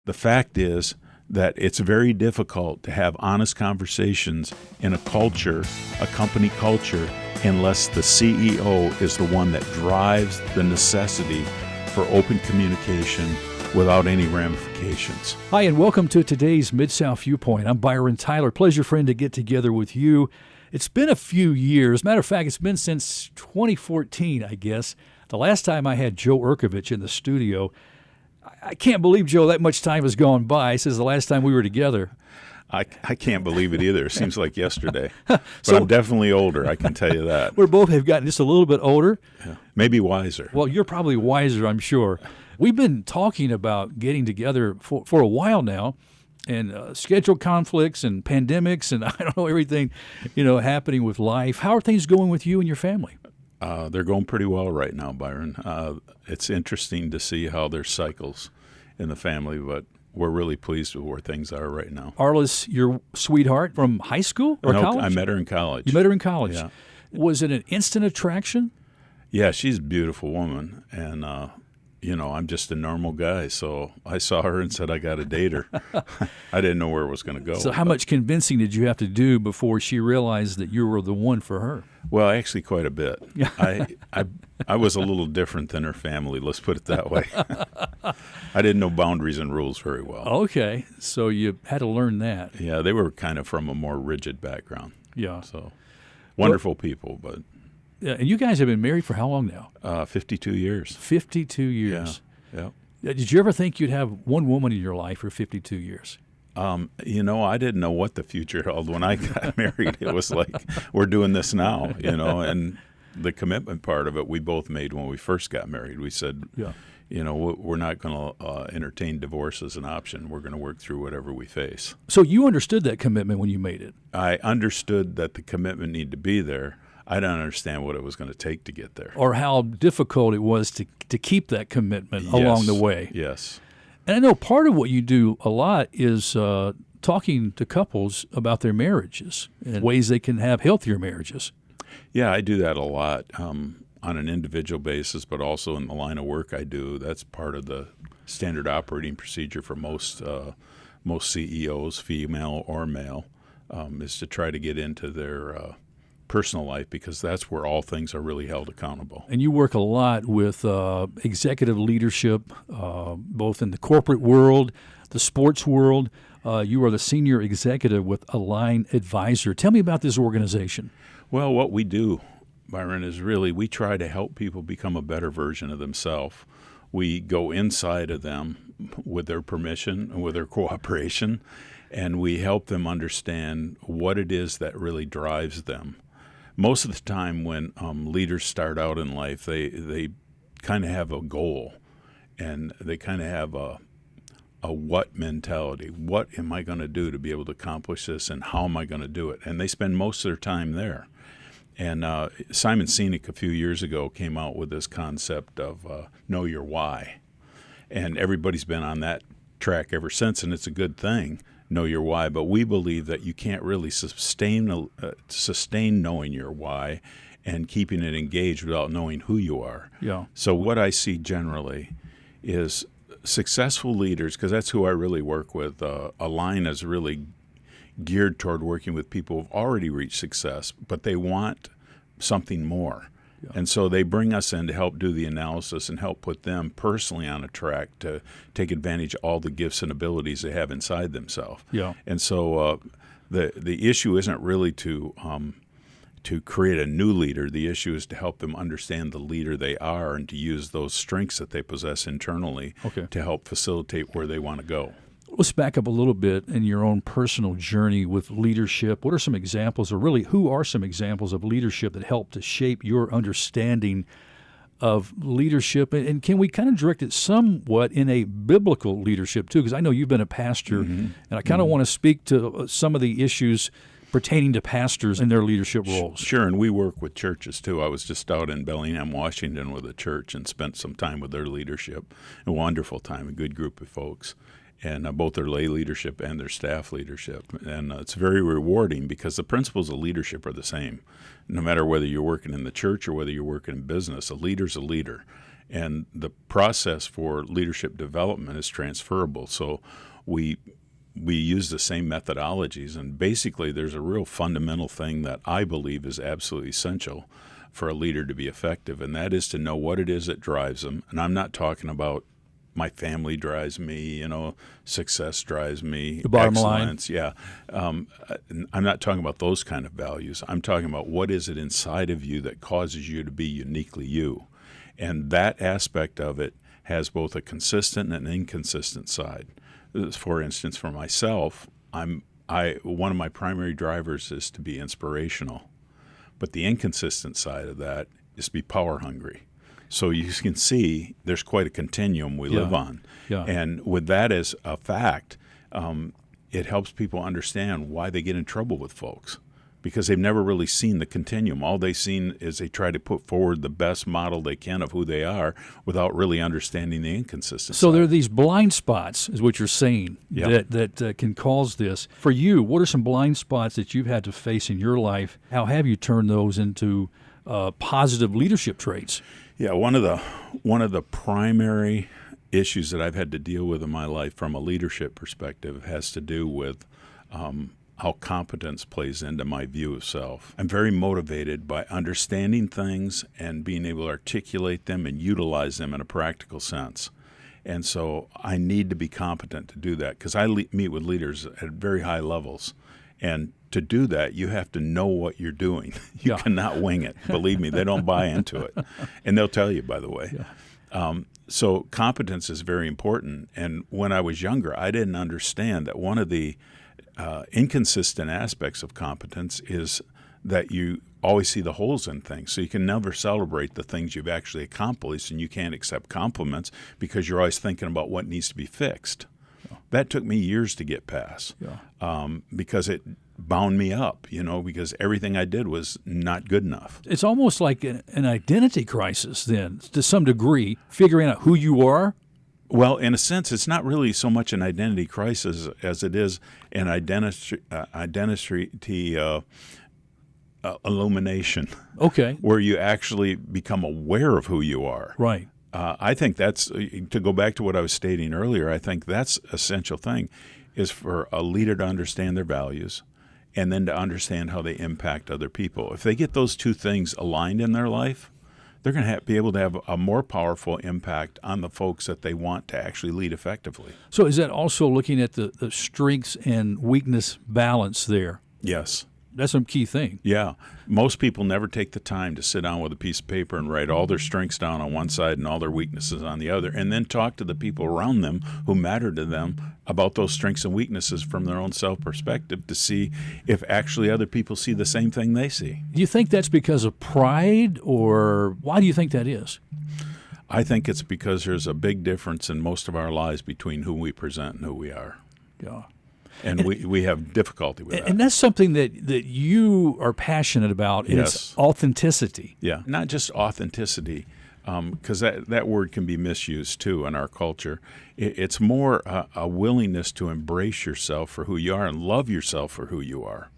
The fact is that it's very difficult to have honest conversations in a company culture, unless the CEO is the one that drives the necessity for open communication without any ramifications. Hi, and welcome to today's Mid-South Viewpoint. I'm Byron Tyler. Pleasure, friend, to get together with you. It's been a few years. Matter of fact, it's been since 2014, I guess. The last time I had Joe Urcavich in the studio. I can't believe, Joe, that much time has gone by since the last time we were together. I can't believe it either. It seems like yesterday. But so, I'm definitely older, I can tell you that. We both have gotten just a little bit older. Yeah. Maybe wiser. Well, you're probably wiser, I'm sure. We've been talking about getting together for a while now, and schedule conflicts and pandemics and I don't know, everything, happening with life. How are things going with you and your family? They're going pretty well right now, Byron. It's interesting to see how there's cycles in the family, but we're really pleased with where things are right now. Arliss, your sweetheart from high school or college? I met her in college. You met her in college. Yeah. Was it an instant attraction? Yeah, she's a beautiful woman, and I'm just a normal guy, so I saw her and said I got to date her. I didn't know where it was going to go. So how much convincing did you have to do before she realized that you were the one for her? Well, actually quite a bit. I was a little different than her family, let's put it that way. I didn't know boundaries and rules very well. Okay, so you had to learn that. Yeah, they were kind of from a more rigid background. Yeah. So wonderful people, but... Yeah, and you guys have been married for how long now? 52 years. 52 years. Yeah. Did you ever think you'd have one woman in your life for 52 years? I didn't know what the future held when I got married. It was like, we're doing this now, and the commitment part of it we both made when we first got married. We said, we're not going to entertain divorce as an option. We're going to work through whatever we face. So you understood that commitment when you made it? I understood that the commitment needed to be there. I don't understand what it was going to take to get there. Or how difficult it was to keep that commitment along the way. Yes. And I know part of what you do a lot is talking to couples about their marriages and ways they can have healthier marriages. Yeah, I do that a lot on an individual basis, but also in the line of work I do. That's part of the standard operating procedure for most CEOs, female or male, is to try to get into their personal life, because that's where all things are really held accountable. And you work a lot with executive leadership, both in the corporate world, the sports world. You are the senior executive with Align Advisor. Tell me about this organization. Well, what we do, Byron, is really we try to help people become a better version of themselves. We go inside of them with their permission and with their cooperation, and we help them understand what it is that really drives them. Most of the time when leaders start out in life, they kind of have a goal, and they kind of have a what mentality. What am I going to do to be able to accomplish this, and how am I going to do it? And they spend most of their time there. And Simon Sinek a few years ago came out with this concept of know your why. And everybody's been on that track ever since, and it's a good thing. Know your why, but we believe that you can't really sustain knowing your why and keeping it engaged without knowing who you are. Yeah. So what I see generally is successful leaders, because that's who I really work with. Align is really geared toward working with people who've already reached success, but they want something more. Yeah. And so they bring us in to help do the analysis and help put them personally on a track to take advantage of all the gifts and abilities they have inside themselves. Yeah. And so the issue isn't really to create a new leader. The issue is to help them understand the leader they are and to use those strengths that they possess internally to help facilitate where they want to go. Let's back up a little bit in your own personal journey with leadership. What are some examples, or really who are some examples of leadership that helped to shape your understanding of leadership? And can we kind of direct it somewhat in a biblical leadership too? Because I know you've been a pastor, and I kind of want to speak to some of the issues pertaining to pastors and their leadership roles. Sure, and we work with churches too. I was just out in Bellingham, Washington with a church and spent some time with their leadership. A wonderful time, a good group of folks. And both their lay leadership and their staff leadership. And it's very rewarding because the principles of leadership are the same. No matter whether you're working in the church or whether you're working in business, a leader's a leader. And the process for leadership development is transferable. So we use the same methodologies, and basically there's a real fundamental thing that I believe is absolutely essential for a leader to be effective, and that is to know what it is that drives them. And I'm not talking about my family drives me, success drives me, the bottom excellence. line. Yeah. I'm not talking about those kind of values. I'm talking about what is it inside of you that causes you to be uniquely you. And that aspect of it has both a consistent and inconsistent side. For instance, for myself, one of my primary drivers is to be inspirational. But the inconsistent side of that is to be power hungry. So you can see there's quite a continuum we live on. Yeah. And with that as a fact, it helps people understand why they get in trouble with folks, because they've never really seen the continuum. All they've seen is they try to put forward the best model they can of who they are without really understanding the inconsistency. So there are these blind spots, is what you're saying, Yeah. that can cause this. For you, what are some blind spots that you've had to face in your life? How have you turned those into positive leadership traits? Yeah, one of the primary issues that I've had to deal with in my life from a leadership perspective has to do with how competence plays into my view of self. I'm very motivated by understanding things and being able to articulate them and utilize them in a practical sense. And so I need to be competent to do that, because I meet with leaders at very high levels. And to do that, you have to know what you're doing. You cannot wing it. Believe me, they don't buy into it. And they'll tell you, by the way. Yeah. So competence is very important. And when I was younger, I didn't understand that one of the inconsistent aspects of competence is that you always see the holes in things. So you can never celebrate the things you've actually accomplished, and you can't accept compliments because you're always thinking about what needs to be fixed. That took me years to get past because it bound me up, because everything I did was not good enough. It's almost like an identity crisis then, to some degree, figuring out who you are. Well, in a sense, it's not really so much an identity crisis as it is an identity illumination. Okay. Where you actually become aware of who you are. Right. I think that's, to go back to what I was stating earlier, I think that's an essential thing, is for a leader to understand their values and then to understand how they impact other people. If they get those two things aligned in their life, they're going to be able to have a more powerful impact on the folks that they want to actually lead effectively. So is that also looking at the strengths and weakness balance there? Yes. That's some key thing. Yeah. Most people never take the time to sit down with a piece of paper and write all their strengths down on one side and all their weaknesses on the other, and then talk to the people around them who matter to them about those strengths and weaknesses from their own self-perspective to see if actually other people see the same thing they see. Do you think that's because of pride, or why do you think that is? I think it's because there's a big difference in most of our lives between who we present and who we are. Yeah. And we have difficulty with that. And that's something that you are passionate about, Yes. is authenticity. Yeah, not just authenticity, because that word can be misused too in our culture. It's more a willingness to embrace yourself for who you are and love yourself for who you are.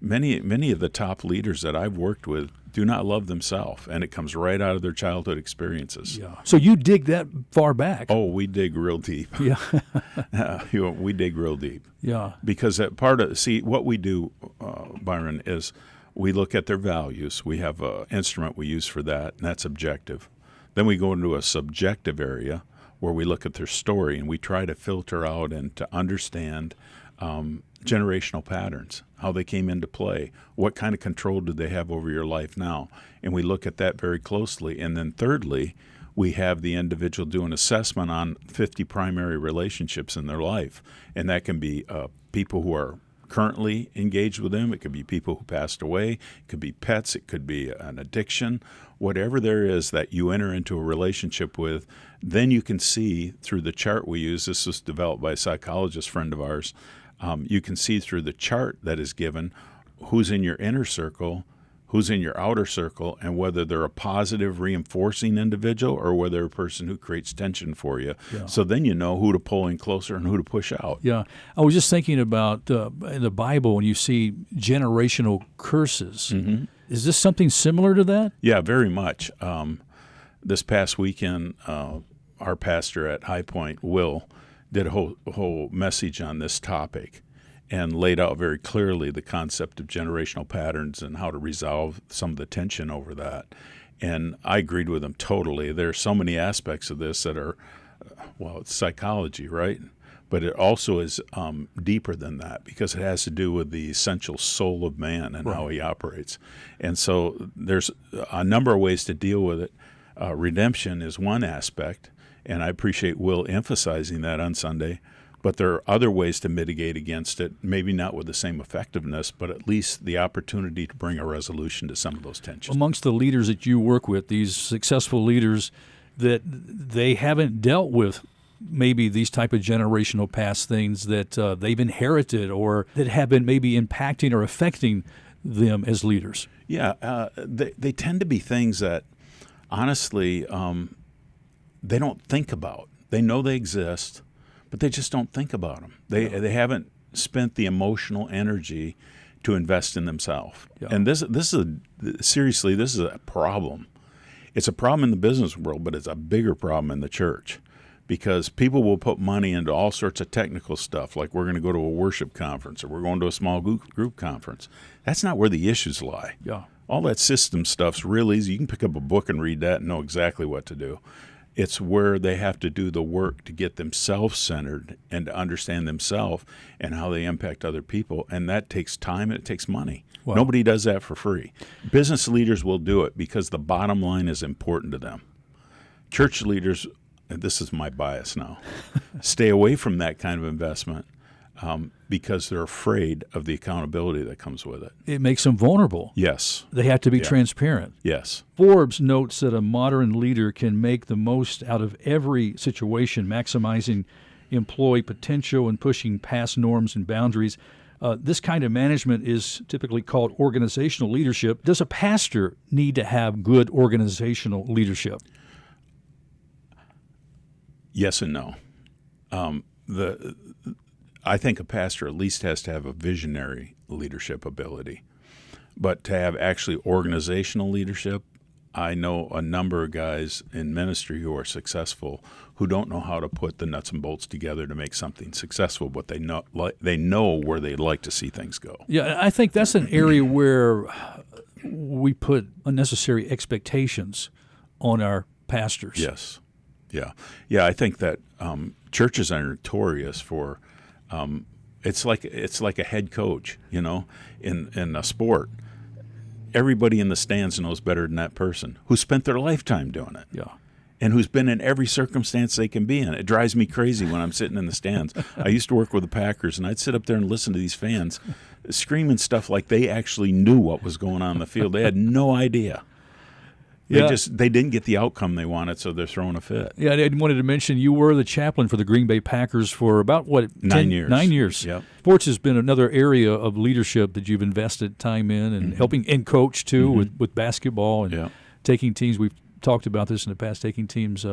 Many of the top leaders that I've worked with do not love themselves, and it comes right out of their childhood experiences. Yeah. So you dig that far back. Oh, we dig real deep. Yeah. We dig real deep. Yeah. Because what we do, Byron, is we look at their values. We have an instrument we use for that, and that's objective. Then we go into a subjective area where we look at their story, and we try to filter out and to understand generational patterns, how they came into play, what kind of control do they have over your life now, and we look at that very closely. And then thirdly, we have the individual do an assessment on 50 primary relationships in their life, and that can be people who are currently engaged with them, it could be people who passed away, it could be pets, it could be an addiction, whatever there is that you enter into a relationship with. Then you can see through the chart we use, this was developed by a psychologist friend of ours, you can see through the chart that is given who's in your inner circle, who's in your outer circle, and whether they're a positive reinforcing individual or whether they're a person who creates tension for you. Yeah. So then you know who to pull in closer and who to push out. Yeah. I was just thinking about in the Bible when you see generational curses. Mm-hmm. Is this something similar to that? Yeah, very much. this past weekend, our pastor at High Point, Will, did a whole message on this topic and laid out very clearly the concept of generational patterns and how to resolve some of the tension over that. And I agreed with him totally. There are so many aspects of this that are, well, it's psychology, right? But it also is deeper than that because it has to do with the essential soul of man and how he operates. And so there's a number of ways to deal with it. Redemption is one aspect, and I appreciate Will emphasizing that on Sunday. But there are other ways to mitigate against it, maybe not with the same effectiveness, but at least the opportunity to bring a resolution to some of those tensions. Amongst the leaders that you work with, these successful leaders, that they haven't dealt with maybe these type of generational past things that they've inherited or that have been maybe impacting or affecting them as leaders. Yeah, they tend to be things that, honestly, they don't think about. They know they exist, but they just don't think about them. They haven't spent the emotional energy to invest in themselves. Yeah. And this is a problem. It's a problem in the business world, but it's a bigger problem in the church because people will put money into all sorts of technical stuff, like we're going to go to a worship conference or we're going to a small group conference. That's not where the issues lie. Yeah. All that system stuff's real easy. You can pick up a book and read that and know exactly what to do. It's where they have to do the work to get themselves centered and to understand themselves and how they impact other people. And that takes time and it takes money. Wow. Nobody does that for free. Business leaders will do it because the bottom line is important to them. Church leaders, and this is my bias now, stay away from that kind of investment because they're afraid of the accountability that comes with it. It makes them vulnerable. Yes. They have to be transparent. Yes. Forbes notes that a modern leader can make the most out of every situation, maximizing employee potential and pushing past norms and boundaries. This kind of management is typically called organizational leadership. Does a pastor need to have good organizational leadership? Yes and no. I think a pastor at least has to have a visionary leadership ability. But to have actually organizational leadership, I know a number of guys in ministry who are successful who don't know how to put the nuts and bolts together to make something successful, but they know where they'd like to see things go. Yeah, I think that's an area where we put unnecessary expectations on our pastors. Yes. Yeah. I think that churches are notorious for it's like a head coach, in a sport. Everybody in the stands knows better than that person who spent their lifetime doing it. Yeah. And who's been in every circumstance they can be in. It drives me crazy when I'm sitting in the stands. I used to work with the Packers, and I'd sit up there and listen to these fans screaming stuff like they actually knew what was going on in the field. They had no idea. They didn't get the outcome they wanted, so they're throwing a fit. Yeah, I wanted to mention you were the chaplain for the Green Bay Packers for about, 9 years. 9 years. Yep. Sports has been another area of leadership that you've invested time in and helping and coach, too, with basketball and taking teams. We've talked about this in the past, taking teams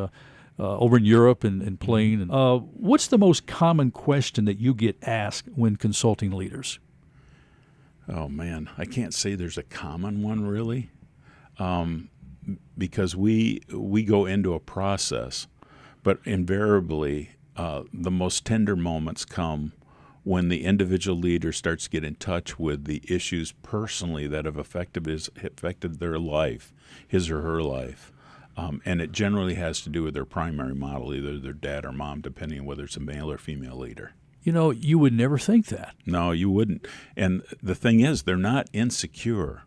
over in Europe and playing. What's the most common question that you get asked when consulting leaders? Oh, man, I can't say there's a common one, really. Because we go into a process, but invariably the most tender moments come when the individual leader starts to get in touch with the issues personally that have affected their life, his or her life. And it generally has to do with their primary model, either their dad or mom, depending on whether it's a male or female leader. You would never think that. No, you wouldn't. And the thing is, they're not insecure,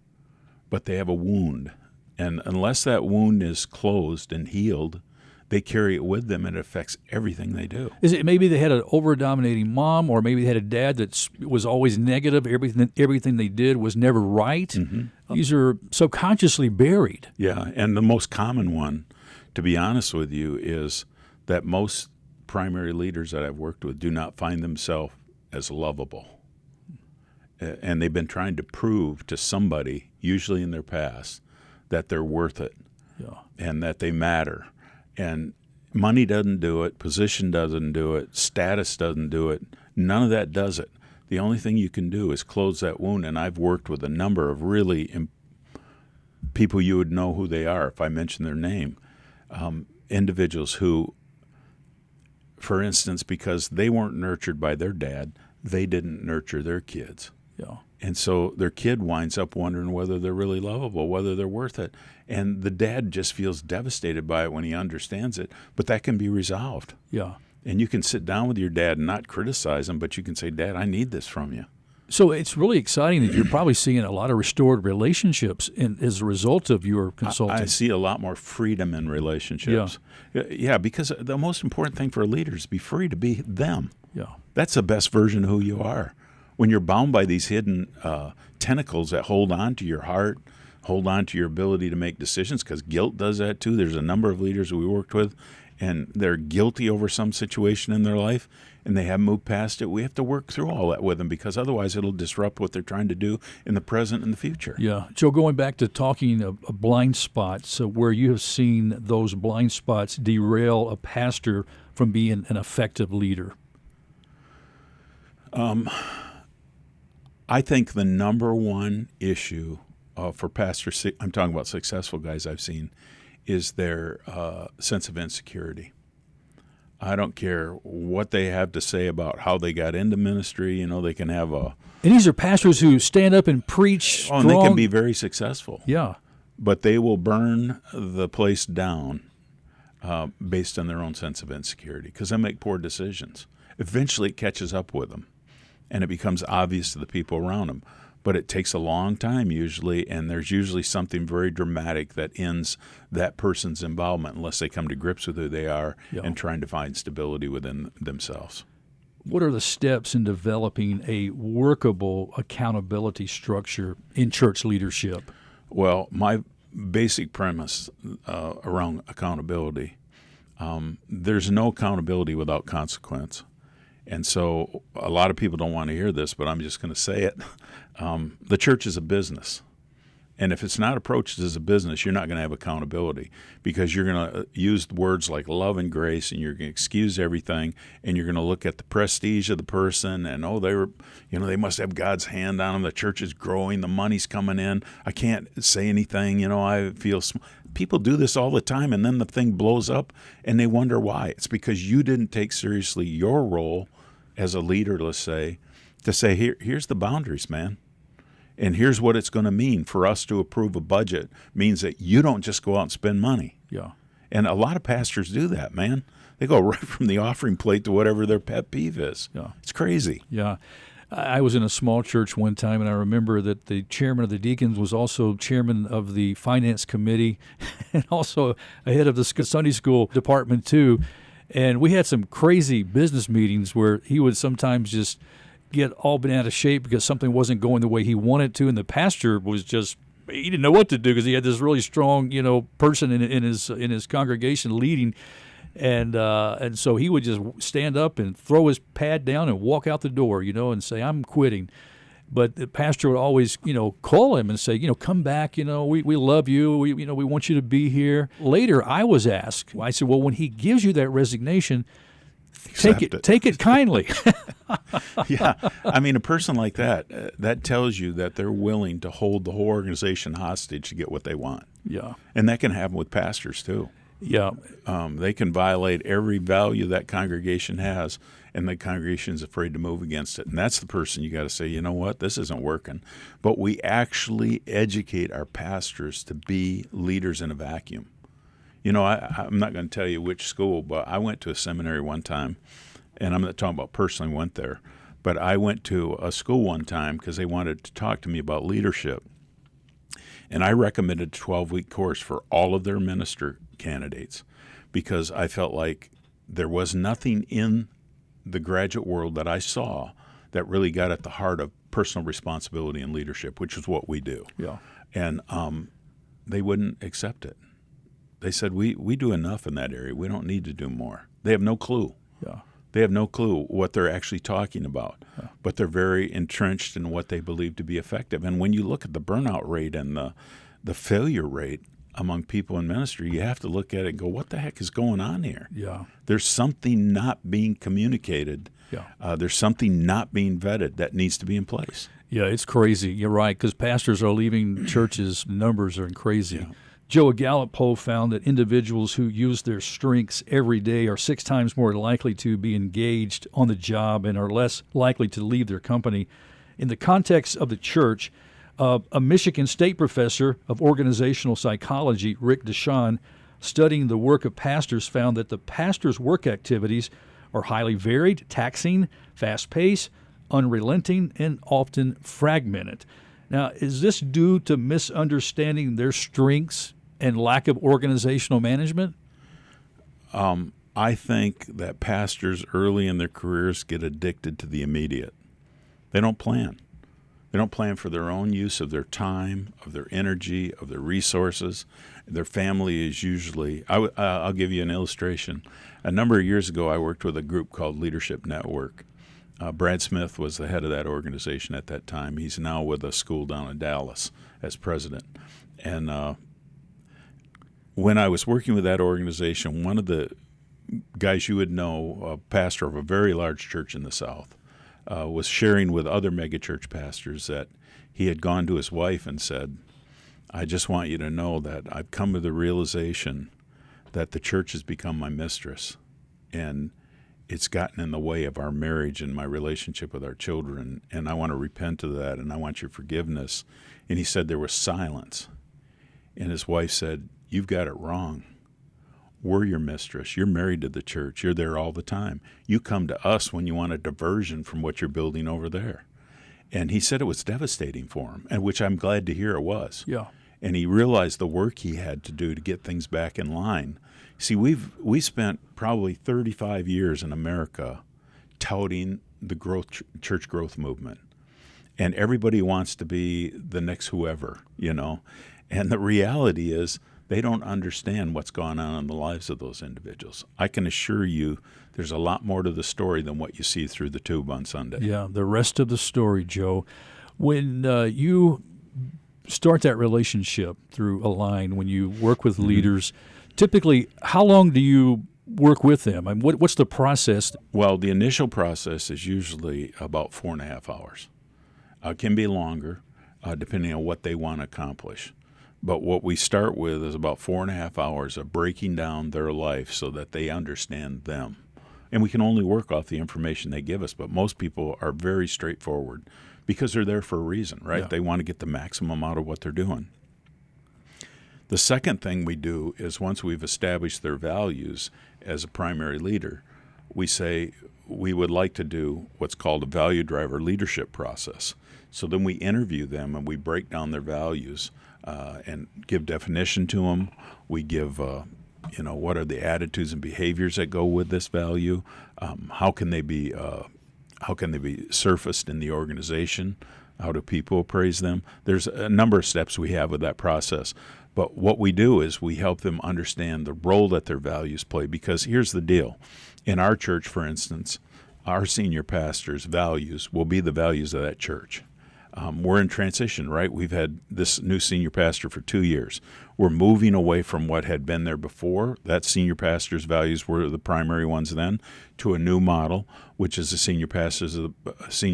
but they have a wound. And unless that wound is closed and healed, they carry it with them, and it affects everything they do. Is it maybe they had an over-dominating mom, or maybe they had a dad that was always negative, everything they did was never right? Mm-hmm. These are subconsciously buried. Yeah, and the most common one, to be honest with you, is that most primary leaders that I've worked with do not find themselves as lovable. And they've been trying to prove to somebody, usually in their past, that they're worth it and that they matter. And money doesn't do it. Position doesn't do it. Status doesn't do it. None of that does it. The only thing you can do is close that wound. And I've worked with a number of really people you would know who they are if I mention their name. individuals who, for instance, because they weren't nurtured by their dad, they didn't nurture their kids. Yeah. And so their kid winds up wondering whether they're really lovable, whether they're worth it. And the dad just feels devastated by it when he understands it. But that can be resolved. Yeah. And you can sit down with your dad and not criticize him, but you can say, Dad, I need this from you. So it's really exciting that you're probably seeing a lot of restored relationships as a result of your consulting. I see a lot more freedom in relationships. Yeah, because the most important thing for a leader is be free to be them. Yeah. That's the best version of who you are. When you're bound by these hidden tentacles that hold on to your heart, hold on to your ability to make decisions, because guilt does that too. There's a number of leaders we worked with, and they're guilty over some situation in their life, and they haven't moved past it. We have to work through all that with them, because otherwise it'll disrupt what they're trying to do in the present and the future. Yeah. Joe, going back to talking of blind spots, where you have seen those blind spots derail a pastor from being an effective leader. I think the number one issue for pastors, I'm talking about successful guys I've seen, is their sense of insecurity. I don't care what they have to say about how they got into ministry. They can have a... And these are pastors who stand up and preach strong. And they can be very successful. Yeah. But they will burn the place down based on their own sense of insecurity, because they make poor decisions. Eventually it catches up with them, and it becomes obvious to the people around them. But it takes a long time usually, and there's usually something very dramatic that ends that person's involvement unless they come to grips with who they are and trying to find stability within themselves. What are the steps in developing a workable accountability structure in church leadership? Well, my basic premise around accountability, there's no accountability without consequence. And so a lot of people don't want to hear this, but I'm just going to say it. The church is a business. And if it's not approached as a business, you're not going to have accountability, because you're going to use words like love and grace, and you're going to excuse everything, and you're going to look at the prestige of the person and, they must have God's hand on them. The church is growing. The money's coming in. I can't say anything. I feel people do this all the time, and then the thing blows up, and they wonder why. It's because you didn't take seriously your role as a leader, let's say, to say, here's the boundaries, man. And here's what it's going to mean for us to approve a budget. Means that you don't just go out and spend money. Yeah. And a lot of pastors do that, man. They go right from the offering plate to whatever their pet peeve is. Yeah. It's crazy. Yeah. I was in a small church one time, and I remember that the chairman of the deacons was also chairman of the finance committee and also a head of the Sunday school department, too. And we had some crazy business meetings where he would sometimes just get all bent out of shape because something wasn't going the way he wanted to, and the pastor was just, he didn't know what to do because he had this really strong, person in his congregation leading, and so he would just stand up and throw his pad down and walk out the door, and say, I'm quitting. But the pastor would always, call him and say, come back, we love you, we want you to be here. Later, I was asked, I said, well, when he gives you that resignation, take it kindly. Yeah. I mean, a person like that tells you that they're willing to hold the whole organization hostage to get what they want. Yeah. And that can happen with pastors, too. Yeah. They can violate every value that congregation has, and the congregation's afraid to move against it. And that's the person you got to say, you know what, this isn't working. But we actually educate our pastors to be leaders in a vacuum. I'm not going to tell you which school, but I went to a seminary one time, and I'm not talking about personally went there, but I went to a school one time because they wanted to talk to me about leadership. And I recommended a 12-week course for all of their minister candidates because I felt like there was nothing in the graduate world that I saw that really got at the heart of personal responsibility and leadership, which is what we do. Yeah. And they wouldn't accept it. They said, we do enough in that area. We don't need to do more. They have no clue. Yeah. They have no clue what they're actually talking about, but they're very entrenched in what they believe to be effective. And when you look at the burnout rate and the failure rate among people in ministry, you have to look at it and go, what the heck is going on here? Yeah. There's something not being communicated. Yeah. There's something not being vetted that needs to be in place. Yeah, it's crazy. You're right, because pastors are leaving churches. Numbers are crazy. Yeah. Joe, a Gallup poll found that individuals who use their strengths every day are 6 times more likely to be engaged on the job and are less likely to leave their company. In the context of the church, a Michigan State professor of organizational psychology, Rick Deshawn, studying the work of pastors, found that the pastor's work activities are highly varied, taxing, fast-paced, unrelenting, and often fragmented. Now, is this due to misunderstanding their strengths and lack of organizational management? I think that pastors early in their careers get addicted to the immediate. They don't plan. They don't plan for their own use of their time, of their energy, of their resources. Their family is usually, I'll give you an illustration. A number of years ago, I worked with a group called Leadership Network. Brad Smith was the head of that organization at that time. He's now with a school down in Dallas as president. And when I was working with that organization, one of the guys you would know, a pastor of a very large church in the South, was sharing with other megachurch pastors that he had gone to his wife and said, I just want you to know that I've come to the realization that the church has become my mistress, and it's gotten in the way of our marriage and my relationship with our children, and I want to repent of that, and I want your forgiveness. And he said there was silence. And his wife said, you've got it wrong. We're your mistress. You're married to the church. You're there all the time. You come to us when you want a diversion from what you're building over there. And he said it was devastating for him, and which I'm glad to hear it was. Yeah. And he realized the work he had to do to get things back in line. See, we spent probably 35 years in America touting the church growth movement. And everybody wants to be the next whoever, you know. And the reality is they don't understand what's gone on in the lives of those individuals. I can assure you there's a lot more to the story than what you see through the tube on Sunday. Yeah, the rest of the story, Joe. When you start that relationship through Align, when you work with leaders, typically how long do you work with them? I mean, what's the process? Well, the initial process is usually about 4.5 hours. It can be longer, depending on what they want to accomplish. But what we start with is about 4.5 hours of breaking down their life so that they understand them. And we can only work off the information they give us, but most people are very straightforward because they're there for a reason, right? Yeah. They want to get the maximum out of what they're doing. The second thing we do is once we've established their values as a primary leader, we say we would like to do what's called a value driver leadership process. So then we interview them and we break down their values and give definition to them. We give, what are the attitudes and behaviors that go with this value? How can they be surfaced in the organization? How do people appraise them? There's a number of steps we have with that process. But what we do is we help them understand the role that their values play. Because here's the deal. In our church, for instance, our senior pastor's values will be the values of that church. We're in transition, right? We've had this new senior pastor for 2 years. We're moving away from what had been there before. That senior pastor's values were the primary ones then, to a new model, which is the senior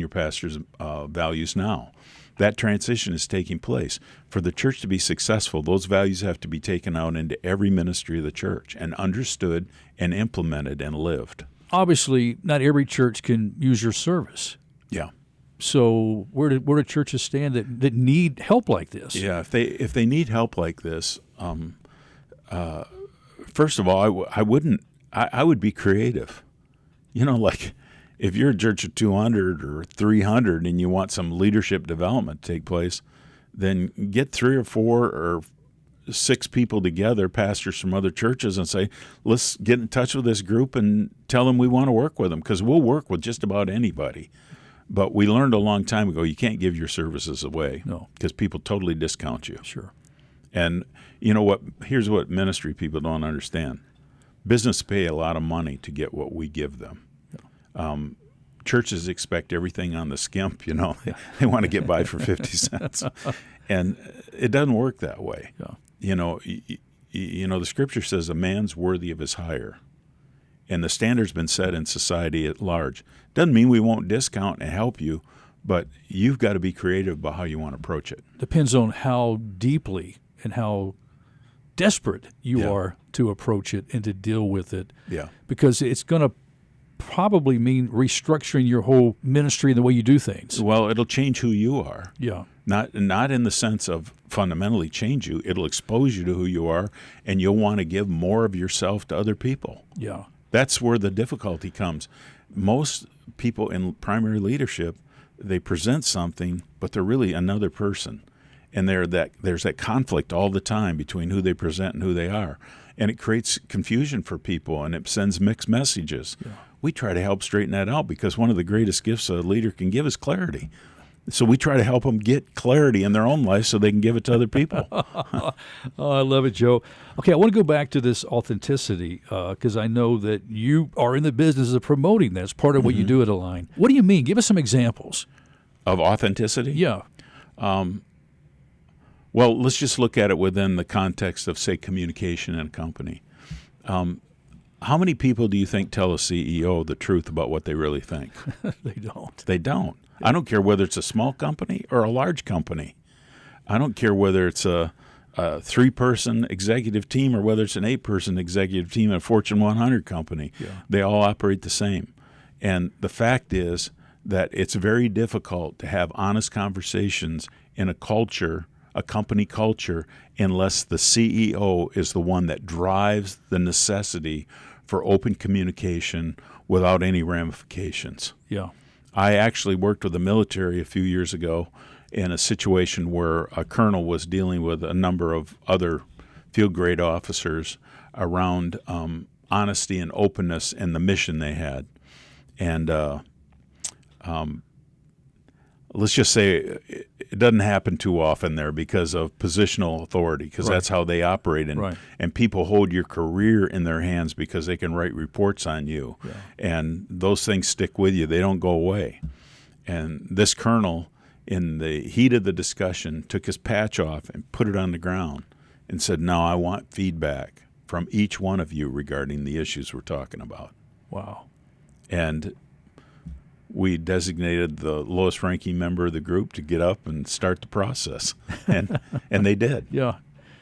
pastor's values now. That transition is taking place. For the church to be successful, those values have to be taken out into every ministry of the church and understood and implemented and lived. Obviously, not every church can use your service. Yeah. So where do churches stand that need help like this? Yeah, if they need help like this, first of all, I would be creative. Like if you're a church of 200 or 300 and you want some leadership development to take place, then get 3 or 4 or 6 people together, pastors from other churches, and say, let's get in touch with this group and tell them we want to work with them, because we'll work with just about anybody. But we learned a long time ago you can't give your services away. No. Because people totally discount you. Sure. And you know what? Here's what ministry people don't understand. Business pay a lot of money to get what we give them. Yeah. Churches expect everything on the skimp, Yeah. They want to get by for 50 cents. And it doesn't work that way. Yeah. The scripture says a man's worthy of his hire. And the standard's been set in society at large. Doesn't mean we won't discount and help you, but you've got to be creative about how you want to approach it. Depends on how deeply and how desperate you Yeah. are to approach it and to deal with it. Yeah. Because it's going to probably mean restructuring your whole ministry and the way you do things. Well, it'll change who you are. Yeah. Not in the sense of fundamentally change you. It'll expose you to who you are, and you'll want to give more of yourself to other people. Yeah. That's where the difficulty comes. Most people in primary leadership, they present something, but they're really another person. And there's that conflict all the time between who they present and who they are. And it creates confusion for people, and it sends mixed messages. Yeah. We try to help straighten that out because one of the greatest gifts a leader can give is clarity. So we try to help them get clarity in their own life so they can give it to other people. Oh, I love it, Joe. Okay, I want to go back to this authenticity because I know that you are in the business of promoting that. It's part of what you do at Align. What do you mean? Give us some examples. Of authenticity? Yeah. Well, let's just look at it within the context of, say, communication in a company. How many people do you think tell a CEO the truth about what they really think? They don't. They don't. I don't care whether it's a small company or a large company. I don't care whether it's a 3-person executive team or whether it's an 8-person executive team at a Fortune 100 company. Yeah. They all operate the same. And the fact is that it's very difficult to have honest conversations in a culture, a company culture, unless the CEO is the one that drives the necessity for open communication without any ramifications. Yeah. I actually worked with the military a few years ago in a situation where a colonel was dealing with a number of other field grade officers around honesty and openness and the mission they had. And let's just say it doesn't happen too often there because of positional authority, because Right. that's how they operate. And, Right. and people hold your career in their hands because they can write reports on you. Yeah. And those things stick with you. They don't go away. And this colonel, in the heat of the discussion, took his patch off and put it on the ground and said, "Now I want feedback from each one of you regarding the issues we're talking about." Wow. And we designated the lowest ranking member of the group to get up and start the process. And they did. Yeah.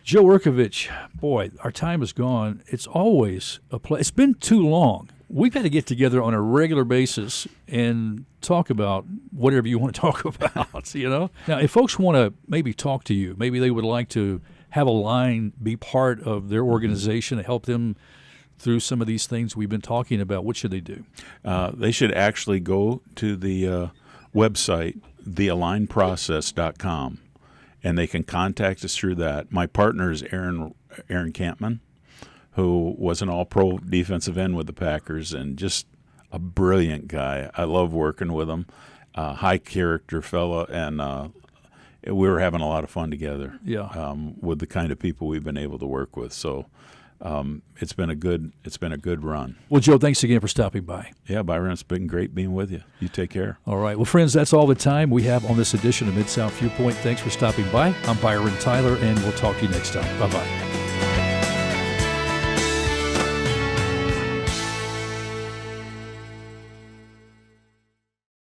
Joe Urcavich, boy, our time is gone. It's always a pleasure. It's been too long. We've got to get together on a regular basis and talk about whatever you want to talk about, you know? Now, if folks want to maybe talk to you, maybe they would like to have Align be part of their organization to help them through some of these things we've been talking about, what should they do? They should actually go to the website, thealignprocess.com, and they can contact us through that. My partner is Aaron Campman, who was an all-pro defensive end with the Packers and just a brilliant guy. I love working with him. High-character fella, and we were having a lot of fun together. Yeah. With the kind of people we've been able to work with. So it's been a good run. Well, Joe, thanks again for stopping by. Yeah, Byron, it's been great being with you. You take care. All right. Well, friends, that's all the time we have on this edition of Mid-South Viewpoint. Thanks for stopping by. I'm Byron Tyler, and we'll talk to you next time. Bye-bye.